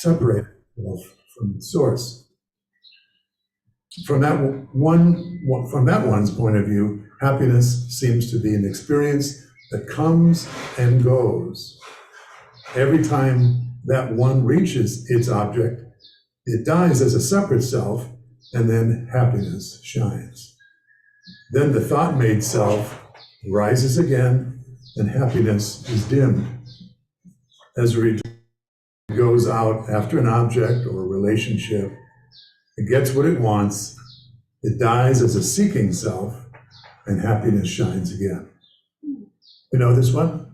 separate from the source. From that one's point of view, happiness seems to be an experience that comes and goes. Every time that one reaches its object, it dies as a separate self, and then happiness shines. Then the thought-made self rises again, and happiness is dimmed. As it goes out after an object or a relationship, it gets what it wants, it dies as a seeking self, and happiness shines again. You know this one?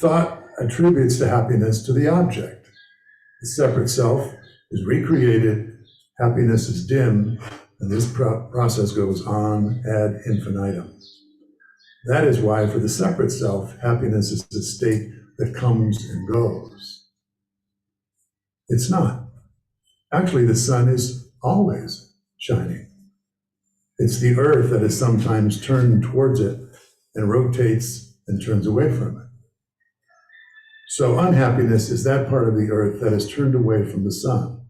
Thought attributes to happiness to the object. The separate self is recreated, happiness is dimmed, and this process goes on ad infinitum. That is why for the separate self, happiness is a state that comes and goes. It's not. Actually, the sun is always shining. It's the earth that is sometimes turned towards it and rotates and turns away from it. So unhappiness is that part of the earth that is turned away from the sun,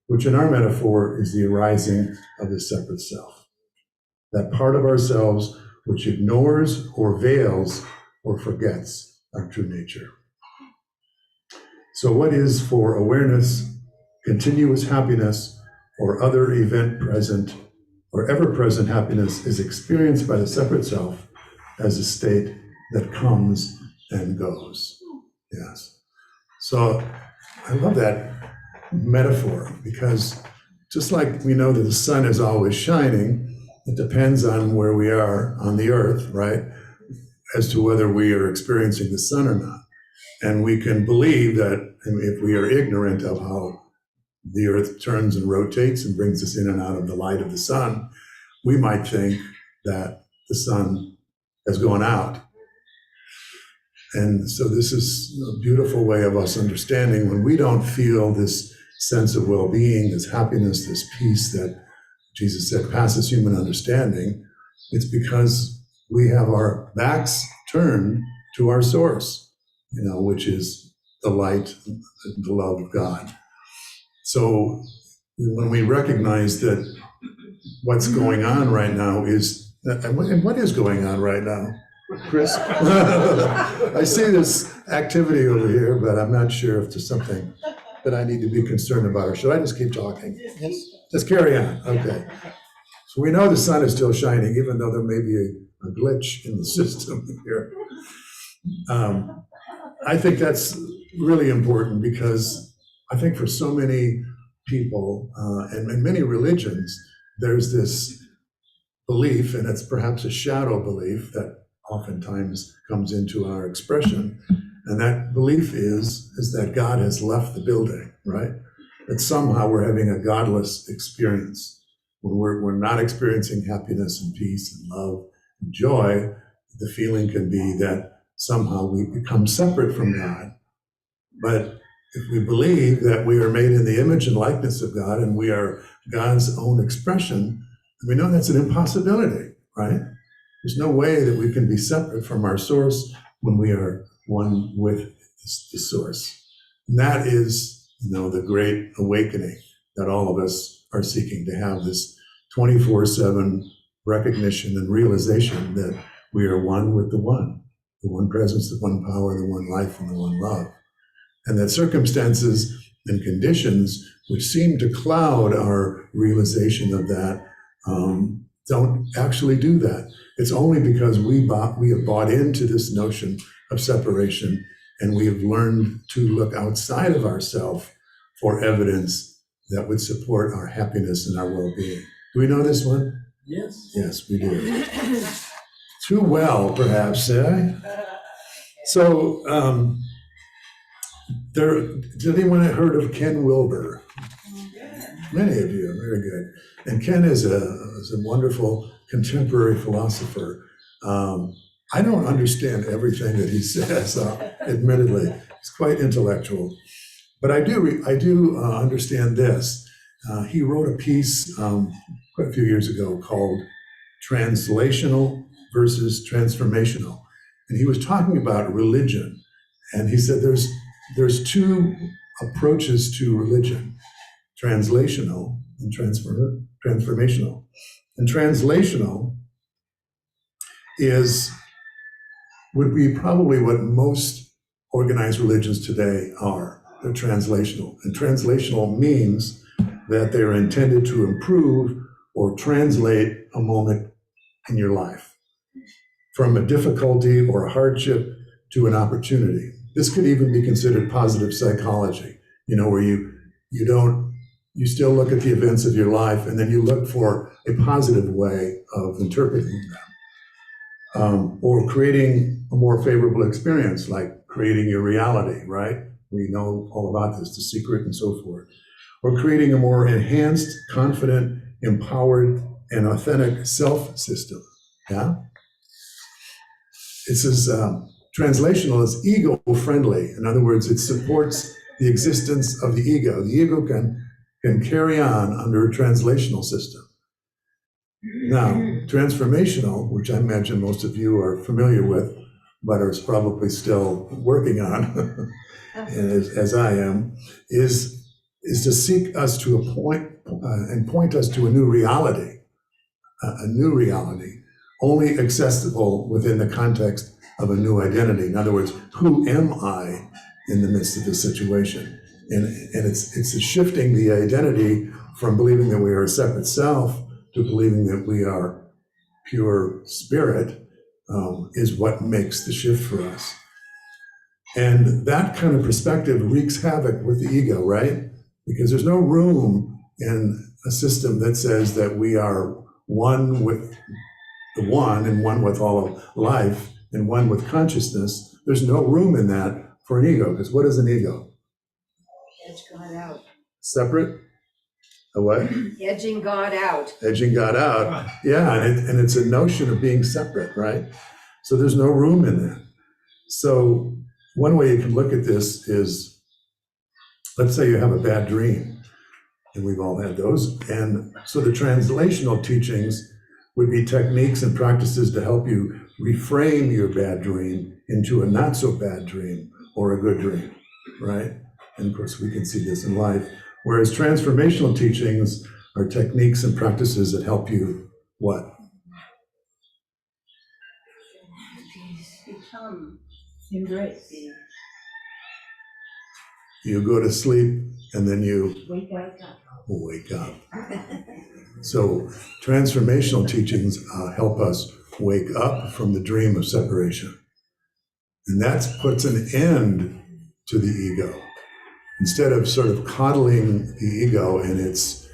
which in our metaphor is the arising of the separate self. That part of ourselves which ignores or veils or forgets our true nature. So what is for awareness continuous happiness or other event present or ever-present happiness is experienced by the separate self as a state that comes and goes. Yes. So I love that metaphor because just like we know that the sun is always shining, it depends on where we are on the earth, right? As to whether we are experiencing the sun or not. And we can believe that if we are ignorant of how the earth turns and rotates and brings us in and out of the light of the sun, we might think that the sun has gone out. And so this is a beautiful way of us understanding when we don't feel this sense of well-being, this happiness, this peace that Jesus said passes human understanding, it's because we have our backs turned to our source, which is the light, the love of God. So when we recognize that what's going on right now is, and what is going on right now, Chris? I see this activity over here, but I'm not sure if there's something that I need to be concerned about, or should I just keep talking? Yes. Just carry on, okay. So we know the sun is still shining, even though there may be a glitch in the system here. I think that's really important because I think for so many people and in many religions, there's this belief, and it's perhaps a shadow belief that oftentimes comes into our expression. And that belief is that God has left the building, right? That somehow we're having a godless experience. When we're not experiencing happiness and peace and love and joy, the feeling can be that somehow we become separate from God. But if we believe that we are made in the image and likeness of God and we are God's own expression, we know that's an impossibility, right? There's no way that we can be separate from our source when we are one with the source. And that is, the great awakening that all of us are seeking, to have this 24/7 recognition and realization that we are one with the one presence, the one power, the one life, and the one love. And that circumstances and conditions which seem to cloud our realization of that don't actually do that. It's only because we have bought into this notion of separation, and we have learned to look outside of ourselves for evidence that would support our happiness and our well-being. Do we know this one? Yes. Yes, we do. Too well, perhaps, eh? So, did anyone have heard of Ken Wilber? Many of you, very good. And Ken is a wonderful contemporary philosopher. I don't understand everything that he says, admittedly. He's quite intellectual. But I do understand this. He wrote a piece quite a few years ago called Translational versus Transformational. And he was talking about religion. And he said there's two approaches to religion, translational and transformational. And translational would be probably what most organized religions today are. They're translational. And translational means that they're intended to improve or translate a moment in your life from a difficulty or a hardship to an opportunity. This could even be considered positive psychology, where you still look at the events of your life and then you look for a positive way of interpreting them. Or creating a more favorable experience, like creating your reality, right? We know all about this, The Secret and so forth. Or creating a more enhanced, confident, empowered, and authentic self-system, yeah? It says translational is ego-friendly. In other words, it supports the existence of the ego. The ego can carry on under a translational system. Now, transformational, which I imagine most of you are familiar with, but are probably still working on, as I am, is to seek us to a point and point us to a new reality, only accessible within the context of a new identity. In other words, who am I in the midst of this situation? And it's shifting the identity from believing that we are a separate self to believing that we are pure spirit, is what makes the shift for us. And that kind of perspective wreaks havoc with the ego, right? Because there's no room in a system that says that we are one with the one and one with all of life and one with consciousness. There's no room in that for an ego, because what is an ego? Edge God out. Separate? A what? Edging God out. Edging God out. Yeah, and it's a notion of being separate, right? So there's no room in that. So one way you can look at this is, let's say you have a bad dream, and we've all had those. And so the translational teachings would be techniques and practices to help you reframe your bad dream into a not so bad dream or a good dream, right? And of course, we can see this in life. Whereas transformational teachings are techniques and practices that help you what? Become embrace. You go to sleep and then you wake up. So transformational teachings help us wake up from the dream of separation. And that puts an end to the ego. Instead of sort of coddling the ego and its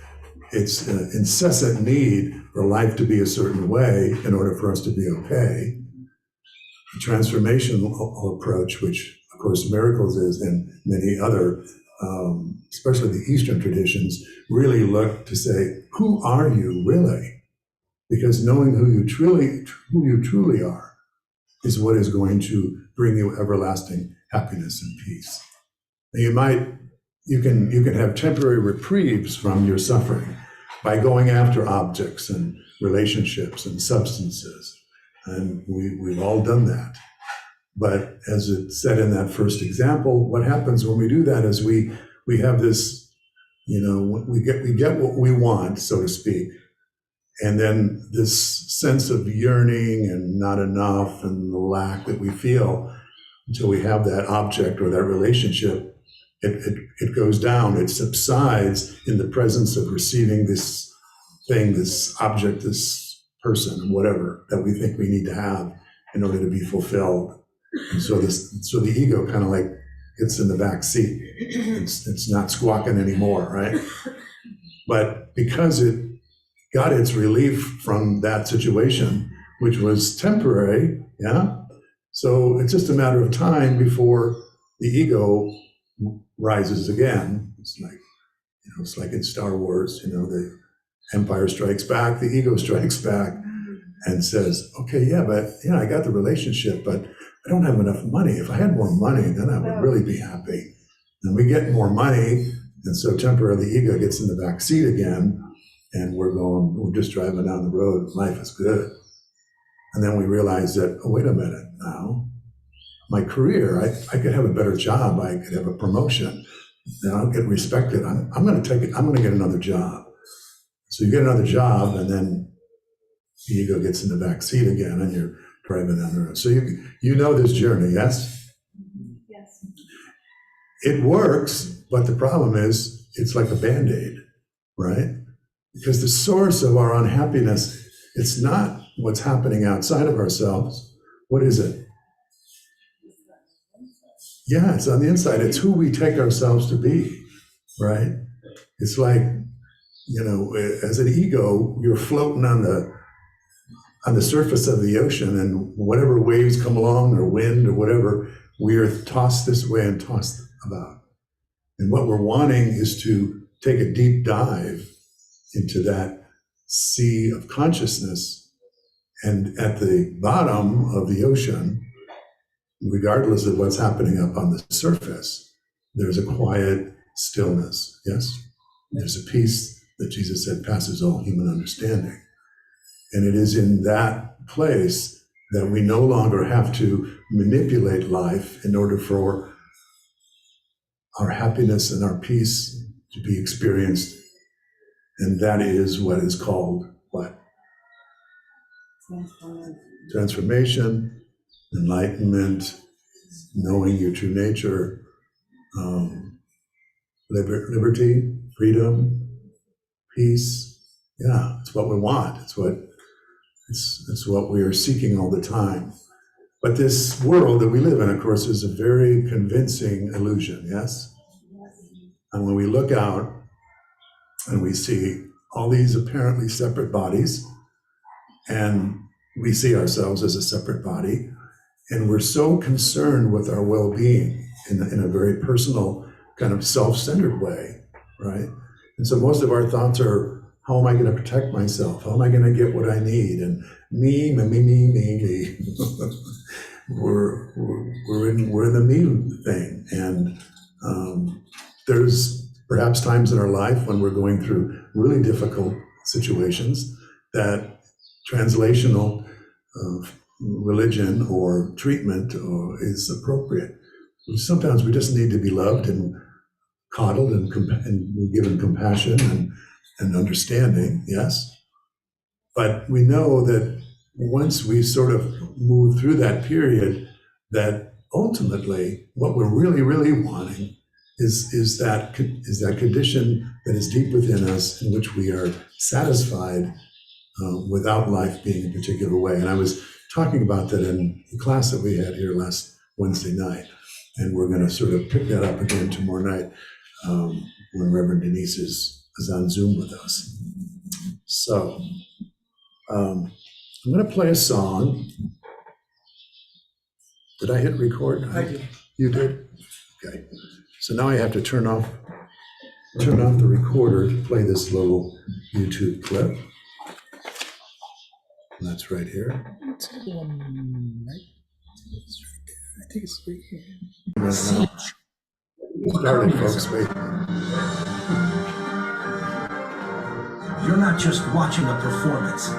incessant need for life to be a certain way in order for us to be okay, the transformational approach, which of course miracles is, and many other, especially the Eastern traditions, really look to say, who are you really? Because knowing who you truly are is what is going to bring you everlasting happiness and peace. You can have temporary reprieves from your suffering by going after objects and relationships and substances. And we've all done that. But as it said in that first example, what happens when we do that is we have this, we get what we want, so to speak. And then this sense of yearning and not enough and the lack that we feel until we have that object or that relationship, it goes down, it subsides in the presence of receiving this thing, this object, this person, whatever that we think we need to have in order to be fulfilled. And so the ego kind of like gets in the back seat. It's not squawking anymore, right? But because it got its relief from that situation, which was temporary, yeah? So it's just a matter of time before the ego rises again. It's like in Star Wars, the Empire strikes back, the ego strikes back and says, okay, yeah, but I got the relationship, but I don't have enough money. If I had more money, then I would really be happy. And we get more money, and so temporarily the ego gets in the back seat again, and we're just driving down the road, life is good. And then we realize that, oh, wait a minute now, my career, I could have a better job, I could have a promotion, then I'll get respected. I'm going to take it. I'm going to get another job. So you get another job, and then the ego gets in the back seat again, and you're driving on the road. So you know this journey, yes? Yes. It works, but the problem is it's like a Band-Aid, right? Because the source of our unhappiness, it's not what's happening outside of ourselves. What is it? Yeah, it's on the inside. It's who we take ourselves to be, right? It's like, as an ego, you're floating on the surface of the ocean, and whatever waves come along, or wind, or whatever, we are tossed this way and tossed about. And what we're wanting is to take a deep dive into that sea of consciousness. And at the bottom of the ocean, regardless of what's happening up on the surface, there's a quiet stillness, yes? There's a peace that Jesus said passes all human understanding. And it is in that place that we no longer have to manipulate life in order for our happiness and our peace to be experienced. And that is what is called what? Transformation, enlightenment, knowing your true nature, liberty, freedom, peace. Yeah, it's what we want. It's what we are seeking all the time. But this world that we live in, of course, is a very convincing illusion, yes? And when we look out and we see all these apparently separate bodies, and we see ourselves as a separate body, and we're so concerned with our well-being in a very personal, kind of self-centered way, right? And so most of our thoughts are, how am I going to protect myself? How am I going to get what I need? And me. we're in the me thing. And there's perhaps times in our life when we're going through really difficult situations that translational religion or treatment is appropriate. Sometimes we just need to be loved and coddled and given compassion and understanding, yes? But we know that once we sort of move through that period, that ultimately what we're really, really wanting is that condition that is deep within us in which we are satisfied without life being a particular way. And I was talking about that in the class that we had here last Wednesday night. And we're going to sort of pick that up again tomorrow night when Reverend Denise is on Zoom with us. So I'm going to play a song. Did I hit record? I did. You did? Okay. So now I have to turn off the recorder to play this little YouTube clip. And that's right here. I think it's right here. No. Started, folks. Wait. You're not just watching a performance.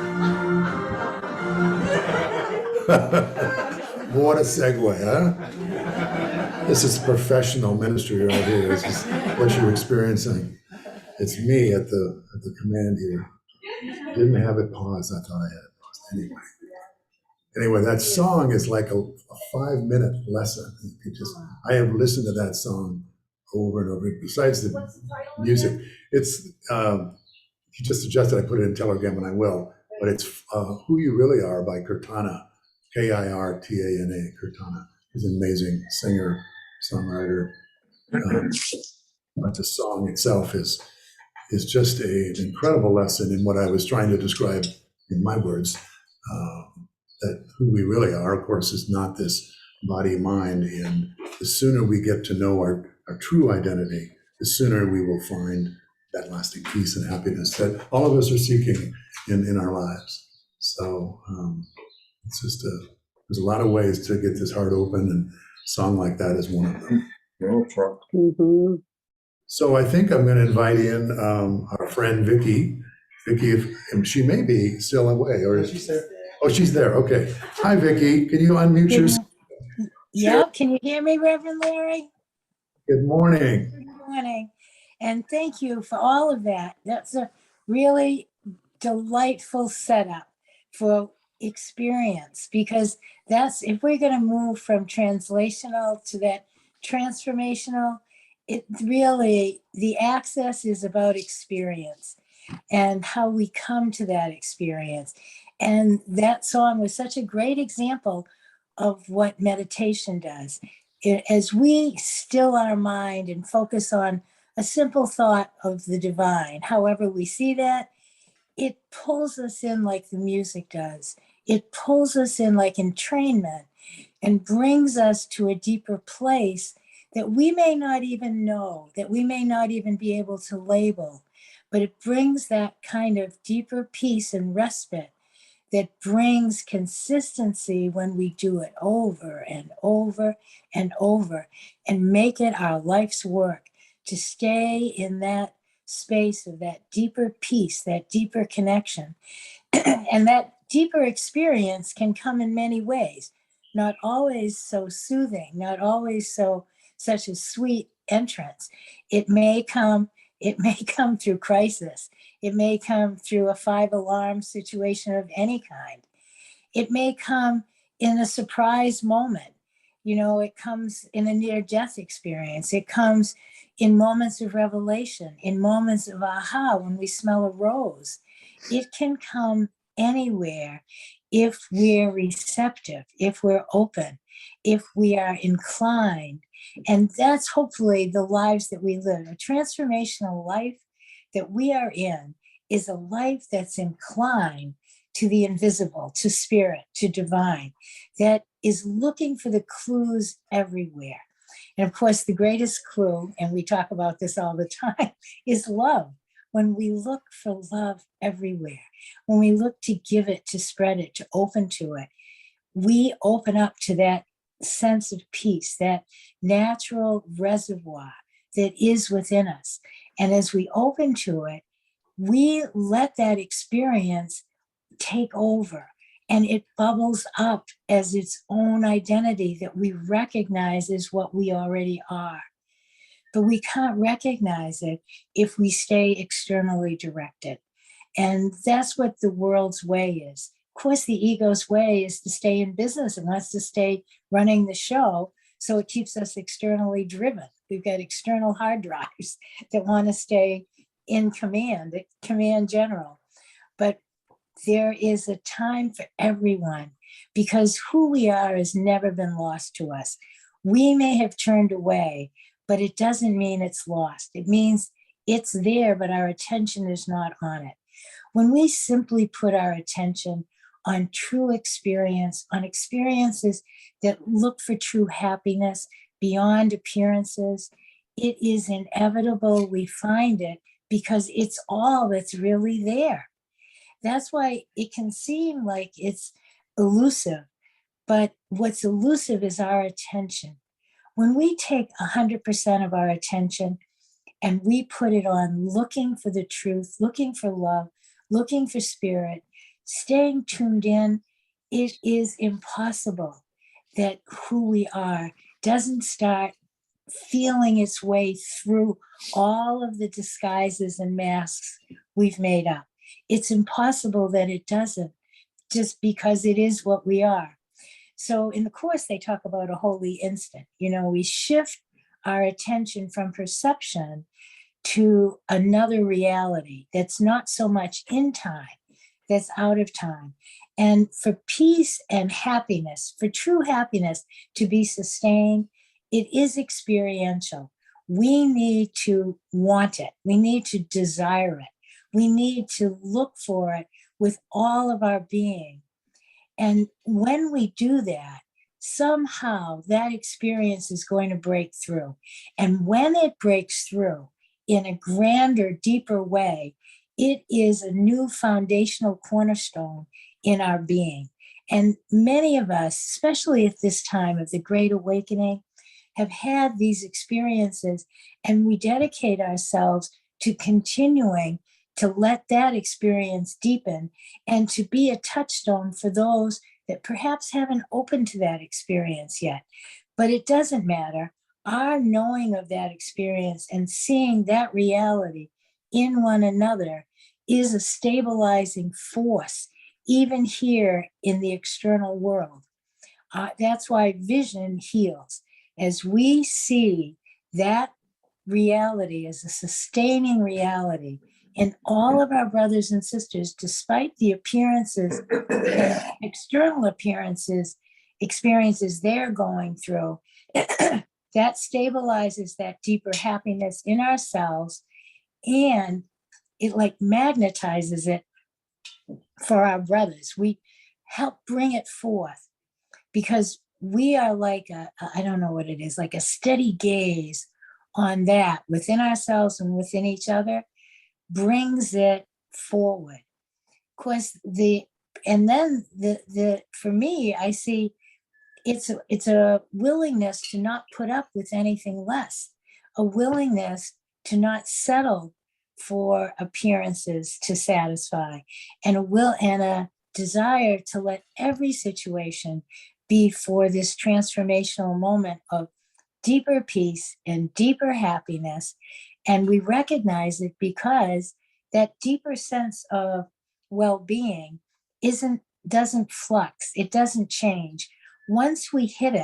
What a segue, huh? This is professional ministry right here. This is what you're experiencing. It's me at the command here. Didn't have it paused. I thought I had it paused. Anyway, that song is like a 5-minute lesson. I have listened to that song over and over. Besides the music, it's he just suggested I put it in Telegram, and I will. But it's Who You Really Are by Kirtana, Kirtana. Kirtana. He's an amazing singer, songwriter. But the song itself is just an incredible lesson in what I was trying to describe in my words. That who we really are, of course, is not this body mind. And the sooner we get to know our true identity, the sooner we will find that lasting peace and happiness that all of us are seeking in our lives. So it's just there's a lot of ways to get this heart open, and a song like that is one of them. Mm-hmm. So I think I'm going to invite in our friend Vicky. Vicky, if she may be still away, or She's there. Oh, she's there. Okay. Hi, Vicky. Can you unmute yourself? Yeah, can you hear me, Reverend Larry? Good morning. Good morning. And thank you for all of that. That's a really delightful setup for experience, because that's, if we're going to move from translational to that transformational, it really, the access is about experience and how we come to that experience. And that song was such a great example of what meditation does. As we still our mind and focus on a simple thought of the divine, however we see that, it pulls us in like the music does. It pulls us in like entrainment and brings us to a deeper place that we may not even know, that we may not even be able to label, but it brings that kind of deeper peace and respite that brings consistency when we do it over and over and over and make it our life's work to stay in that space of that deeper peace, that deeper connection. And that deeper experience can come in many ways, not always so soothing, not always so such a sweet entrance. It may come through crisis. It may come through a 5 alarm situation of any kind. It may come in a surprise moment. You know, it comes in a near-death experience. It comes in moments of revelation, in moments of aha, when we smell a rose. It can come anywhere if we're receptive, if we're open, if we are inclined. And that's hopefully the lives that we live. A transformational life that we are in is a life that's inclined to the invisible, to spirit, to divine, that is looking for the clues everywhere. And of course, the greatest clue, and we talk about this all the time, is love. When we look for love everywhere, when we look to give it, to spread it, to open to it, we open up to that sense of peace, that natural reservoir that is within us. And as we open to it, we let that experience take over, and it bubbles up as its own identity that we recognize as what we already are. But we can't recognize it if we stay externally directed. And that's what the world's way is. Of course, the ego's way is to stay in business and wants to stay running the show. So it keeps us externally driven. We've got external hard drives that want to stay in command, command general. But there is a time for everyone, because who we are has never been lost to us. We may have turned away, but it doesn't mean it's lost. It means it's there, but our attention is not on it. When we simply put our attention on true experience, on experiences that look for true happiness beyond appearances, it is inevitable we find it, because it's all that's really there. That's why it can seem like it's elusive, but what's elusive is our attention. When we take 100% of our attention and we put it on looking for the truth, looking for love, looking for spirit, staying tuned in, it is impossible that who we are doesn't start feeling its way through all of the disguises and masks we've made up. It's impossible that it doesn't, just because it is what we are. So in the Course, they talk about a holy instant. You know, we shift our attention from perception to another reality that's not so much in time, that's out of time. And for peace and happiness, for true happiness to be sustained, it is experiential. We need to want it. We need to desire it. We need to look for it with all of our being. And when we do that, somehow that experience is going to break through. And when it breaks through in a grander, deeper way, it is a new foundational cornerstone in our being. And many of us, especially at this time of the Great Awakening, have had these experiences, and we dedicate ourselves to continuing to let that experience deepen and to be a touchstone for those that perhaps haven't opened to that experience yet. But it doesn't matter. our knowing of that experience and seeing that reality in one another is a stabilizing force, even here in the external world. That's why vision heals. As we see that reality as a sustaining reality in all of our brothers and sisters, despite the appearances, external appearances, experiences they're going through, that stabilizes that deeper happiness in ourselves, and it like magnetizes it for our brothers. We help bring it forth because we are like I don't know what it is, like a steady gaze on that within ourselves and within each other brings it forward. Of course, and then the for me, I see it's a willingness to not put up with anything less, a willingness to not settle for appearances to satisfy, and a desire to let every situation be for this transformational moment of deeper peace and deeper happiness. And we recognize it because that deeper sense of well-being doesn't flux, it doesn't change. Once we hit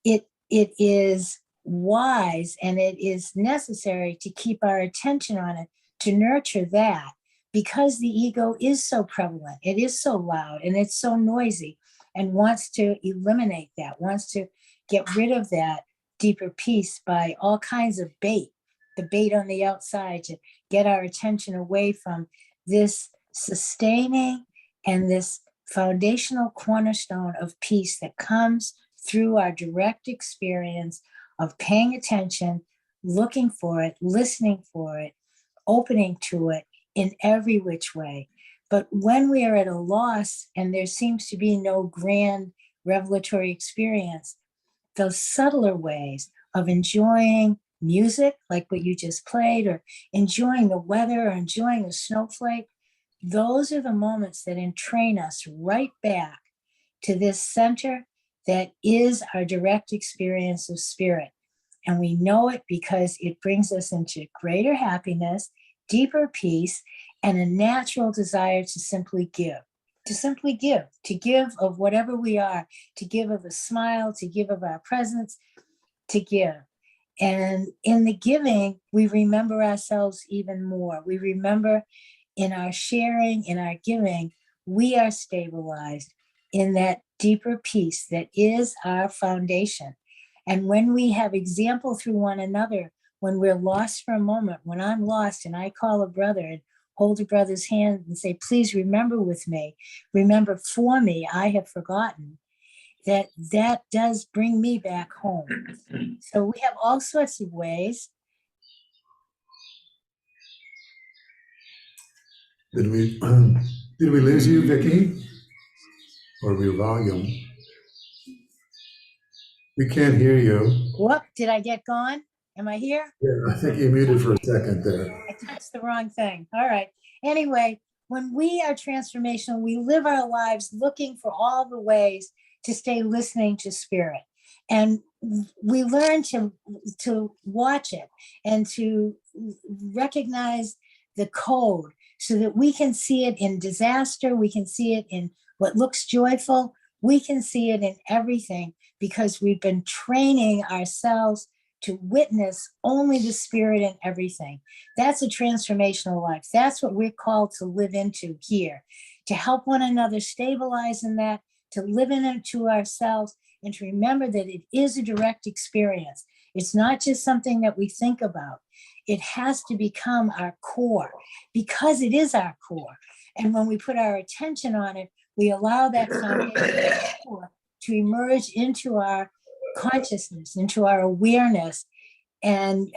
it is wise and it is necessary to keep our attention on it, to nurture that, because the ego is so prevalent, it is so loud, and it's so noisy, and wants to eliminate that, wants to get rid of that deeper peace by all kinds of bait, the bait on the outside to get our attention away from this sustaining and this foundational cornerstone of peace that comes through our direct experience of paying attention, looking for it, listening for it, opening to it in every which way. But when we are at a loss and there seems to be no grand revelatory experience, those subtler ways of enjoying music, like what you just played, or enjoying the weather, or enjoying a snowflake, those are the moments that entrain us right back to this center that is our direct experience of spirit. And we know it because it brings us into greater happiness, deeper peace, and a natural desire to simply give, to give of whatever we are, to give of a smile, to give of our presence, to give. And in the giving, we remember ourselves even more. We remember in our sharing, in our giving, we are stabilized in that deeper peace that is our foundation. And when we have example through one another, when we're lost for a moment, when I'm lost and I call a brother and hold a brother's hand and say, please remember with me, remember for me, I have forgotten, that does bring me back home. So we have all sorts of ways. Did we lose you, Vicki? Or your volume? We can't hear you. Whoop, did I get gone? Am I here? Yeah, I think you muted for a second there. I touched the wrong thing. All right. Anyway, when we are transformational, we live our lives looking for all the ways to stay listening to spirit. And we learn to watch it and to recognize the code so that we can see it in disaster. We can see it in what looks joyful. We can see it in everything because we've been training ourselves to witness only the spirit in everything. That's a transformational life. That's what we're called to live into here, to help one another stabilize in that, to live into ourselves, and to remember that it is a direct experience. It's not just something that we think about. It has to become our core because it is our core. And when we put our attention on it, we allow that foundation core to emerge into our consciousness, into our awareness. And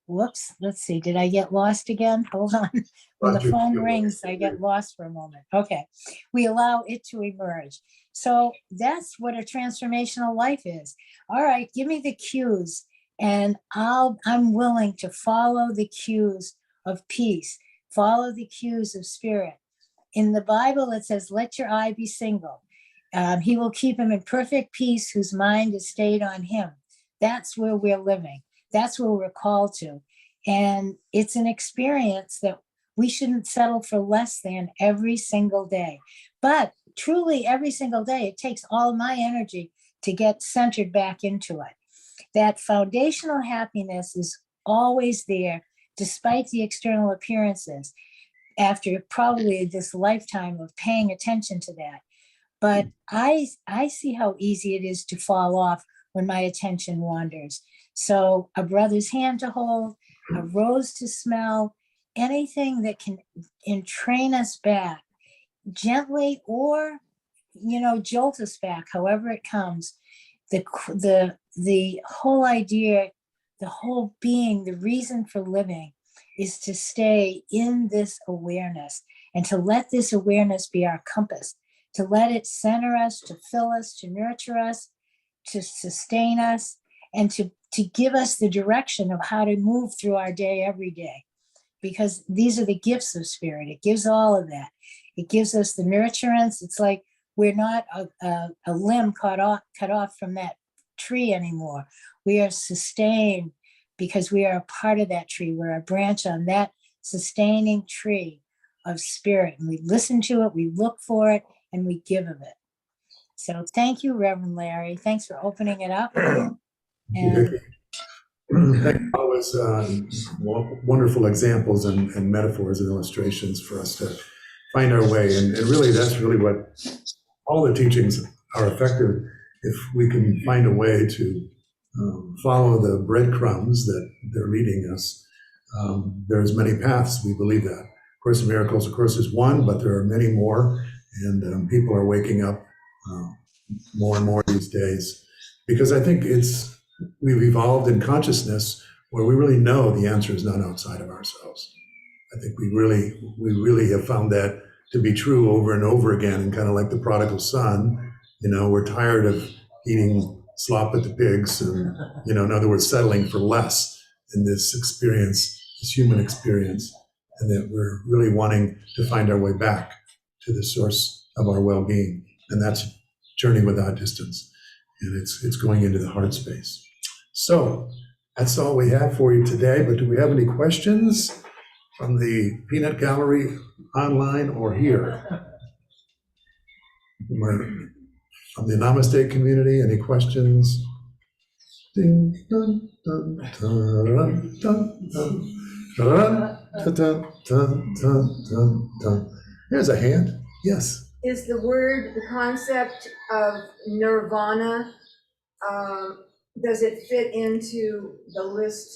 whoops, let's see, did I get lost again? Hold on. When the phone rings, I get lost for a moment. Okay, we allow it to emerge. So that's what a transformational life is. All right, give me the cues, and I'm willing to follow the cues of peace, follow the cues of spirit. In the Bible, it says, let your eye be single. He will keep him in perfect peace whose mind is stayed on him. That's where we're living. That's where we're called to. And it's an experience that we shouldn't settle for less than every single day. But truly, every single day, it takes all my energy to get centered back into it. That foundational happiness is always there, despite the external appearances, after probably this lifetime of paying attention to that. But I see how easy it is to fall off when my attention wanders. So a brother's hand to hold, a rose to smell, anything that can entrain us back gently, or, jolt us back, however it comes. The whole idea, the whole being, the reason for living is to stay in this awareness and to let this awareness be our compass, to let it center us, to fill us, to nurture us, to sustain us, and to give us the direction of how to move through our day every day. Because these are the gifts of spirit. It gives all of that. It gives us the nurturance. It's like we're not a limb cut off from that tree anymore. We are sustained because we are a part of that tree. We're a branch on that sustaining tree of spirit. And we listen to it, we look for it, and we give of it. So thank you, Reverend Larry. Thanks for opening it up. And Always wonderful examples and metaphors and illustrations for us to find our way. And really, that's really what all the teachings are effective if we can find a way to follow the breadcrumbs that they're leading us. There's many paths, we believe that. Course in Miracles, of course, is one, but there are many more, and people are waking up more and more these days, because I think we've evolved in consciousness where we really know the answer is not outside of ourselves. I think we really have found that to be true over and over again, and kind of like the prodigal son, we're tired of eating slop at the pigs and, in other words, settling for less in this experience, this human experience, and that we're really wanting to find our way back to the source of our well-being. And that's journey without distance. And it's going into the heart space. So that's all we have for you today. But do we have any questions from the Peanut Gallery online or here? From the Namaste community, any questions? Ding, dun, dun, dun, dun, dun, dun, dun, dun, dun, dun, dun. There's a hand. Yes. Is the concept of nirvana, does it fit into the list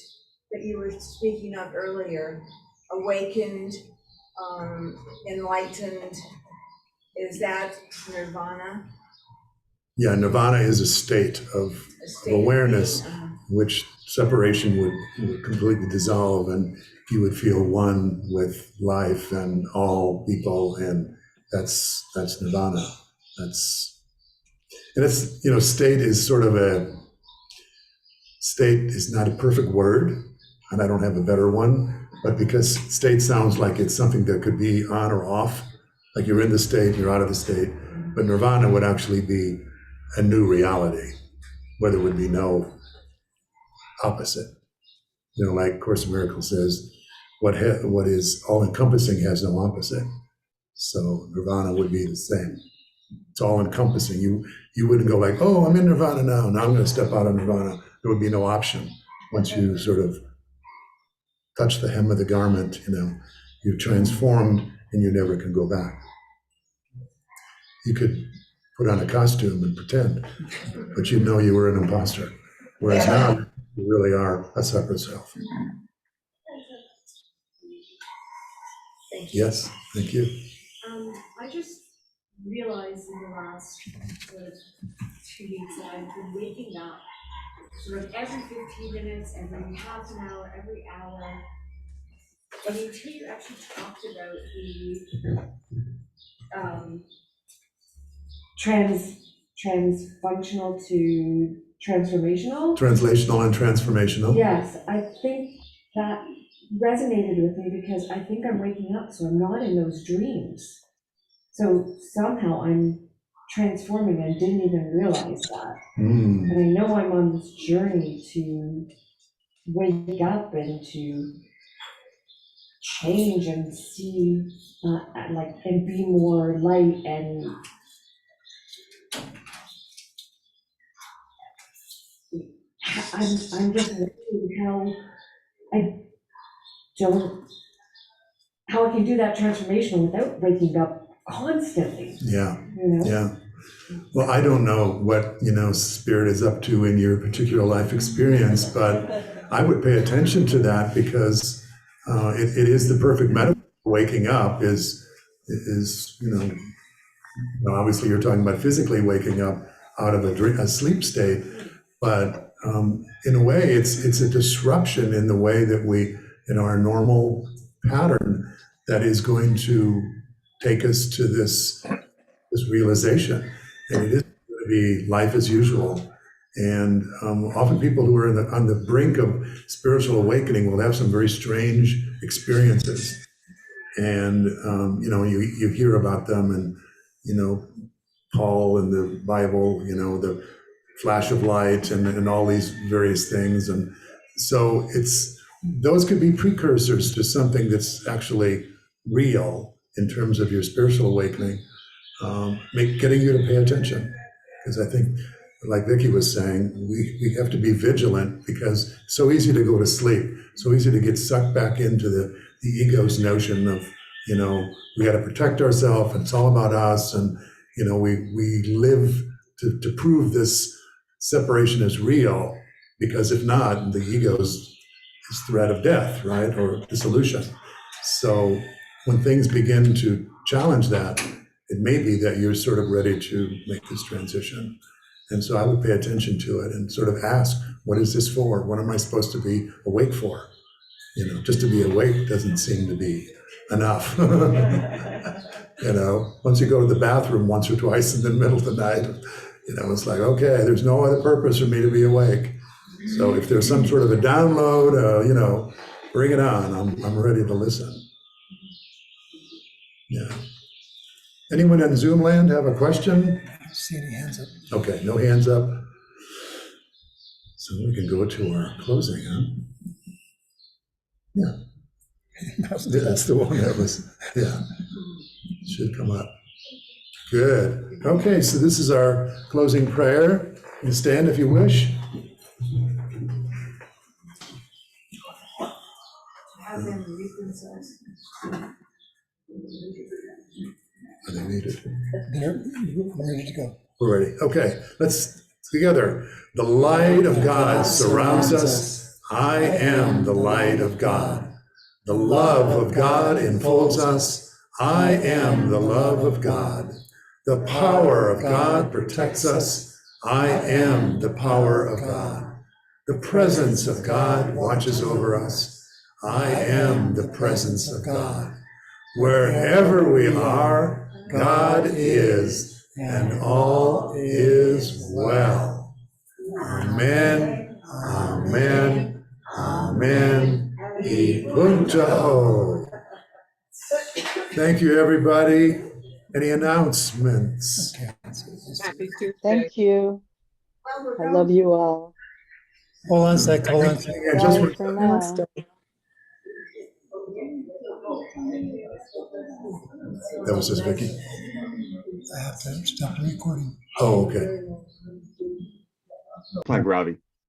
that you were speaking of earlier? Awakened, enlightened, is that nirvana? Yeah, nirvana is a state of awareness, which separation would completely dissolve, and you would feel one with life and all people, and that's nirvana. State is sort of state is not a perfect word, and I don't have a better one, but because state sounds like it's something that could be on or off, like you're in the state, you're out of the state, but nirvana would actually be a new reality, where there would be no opposite. Like Course in Miracles says, what is all-encompassing has no opposite. So nirvana would be the same. It's all-encompassing. You wouldn't go like, oh, I'm in nirvana now I'm going to step out of nirvana. There would be no option. Once you sort of touch the hem of the garment, you've transformed and you never can go back. You could put on a costume and pretend, but you'd know you were an imposter. Whereas now, you really are a separate self. Thank you. Yes, thank you. I just realized in the last 2 weeks that I've been waking up sort of every 15 minutes, every half an hour, every hour. And until you actually talked about the transfunctional to transformational. Translational and transformational. Yes, I think that resonated with me because I think I'm waking up, so I'm not in those dreams. So somehow I'm transforming and didn't even realize that. Mm. And I know I'm on this journey to wake up and to change and see, like, and be more light. And I'm just wondering how I can do that transformation without waking up constantly. Yeah, You know? yeah. Well, I don't know what, Spirit is up to in your particular life experience, but I would pay attention to that because it is the perfect metaphor. Waking up is obviously you're talking about physically waking up out of a sleep state, but in a way it's a disruption in the way that in our normal pattern that is going to take us to this realization. And it is going to be life as usual. And often people who are on the brink of spiritual awakening will have some very strange experiences. And, you hear about them and, Paul in the Bible, the flash of light and all these various things. And so those could be precursors to something that's actually real in terms of your spiritual awakening. Getting you to pay attention, because I think, like Vicki was saying, we have to be vigilant because it's so easy to go to sleep, so easy to get sucked back into the ego's notion of, we got to protect ourselves, and it's all about us, and we live to prove this separation is real, because if not, the ego's threat of death, right, or dissolution. So when things begin to challenge that, it may be that you're sort of ready to make this transition. And so I would pay attention to it and sort of ask, what is this for? What am I supposed to be awake for? Just to be awake doesn't seem to be enough. Once you go to the bathroom once or twice in the middle of the night, it's like, okay, there's no other purpose for me to be awake. So if there's some sort of a download, bring it on. I'm ready to listen. Yeah. Anyone in Zoom land have a question? I don't see any hands up. Okay, no hands up. So we can go to our closing, huh? Yeah. That's the one that was, yeah. Should come up. Good. Okay, so this is our closing prayer. You stand if you wish. Have them read themselves. Are they muted? They're ready to go. We're ready. Okay, let's together. The light of God surrounds us. I am the light of God. The love of God enfolds us. I am the love of God. The power of God protects us. I am the power of God. The presence of God watches over us. I am the presence of God. Wherever we are, God is, and all is well. Amen, amen, amen. Punto. Thank you, everybody. Any announcements? Thank you. I love you all. Hold on a sec, hold on a sec. Yeah, just Bye for now. that was just Vicki. I have to stop the recording. Oh, okay. Hi, Robbie.